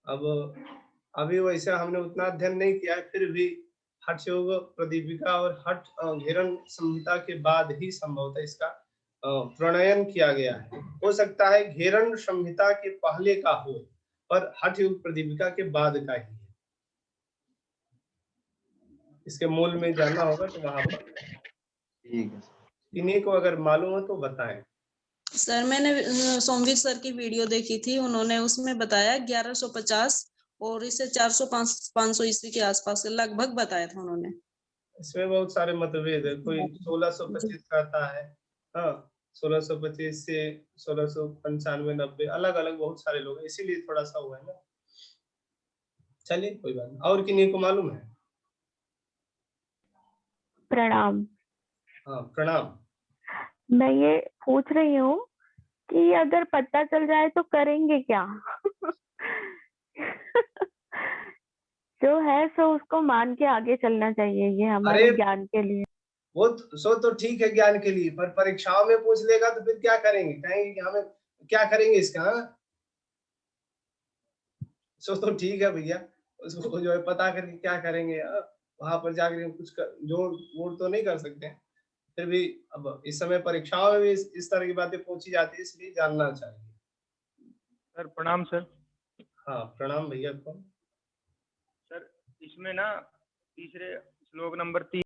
अब अभी वैसे हमने उतना अध्ययन नहीं किया है, फिर भी हठ योग प्रदीपिका और हठ घेरन संहिता के बाद ही संभवतः इसका प्रणयन किया गया है। हो सकता है घेरन संहिता के पहले का हो, पर हठ योग प्रदीपिका के बाद का ही है। इसके मूल में जानना होगा तो वहां पर ठीक है। इन्हीं को अगर मालूम हो तो बताएं। सर मैंने सोमवीर सर की वीडियो देखी थी, उन्होंने उसमें बताया 1150 और इसे 400-500 ईस्वी के आसपास लगभग बताया था उन्होंने। इसमें बहुत सारे मतभेद है, कोई 1625 कहता है, हाँ 1625 से 1695 90, अलग अलग बहुत सारे लोग हैं, इसीलिए थोड़ा सा हुआ है ना। चलिए कोई बात नहीं, और किन्हीं को मालूम है? प्रणाम। हाँ प्रणाम। मैं ये पूछ रही हूँ कि अगर पता चल जाए तो करेंगे क्या? जो है सो उसको मान के आगे चलना चाहिए, ये हमारे ज्ञान के लिए। वो सो तो ठीक है ज्ञान के लिए, पर परीक्षाओं में पूछ लेगा तो फिर क्या करेंगे, कहेंगे कि हमें क्या करेंगे इसका, हाँ? सो तो ठीक है भैया, उसको जो है पता करके क्या करेंगे, वहां पर जाकर कुछ जोड़ वोड़ तो नहीं कर सकते हैं, फिर भी अब इस समय परीक्षाओं में भी इस तरह की बातें पूछी जाती है, इसलिए जानना चाहिए। सर प्रणाम सर। हाँ प्रणाम भैया। कौन सर इसमें ना तीसरे श्लोक नंबर 3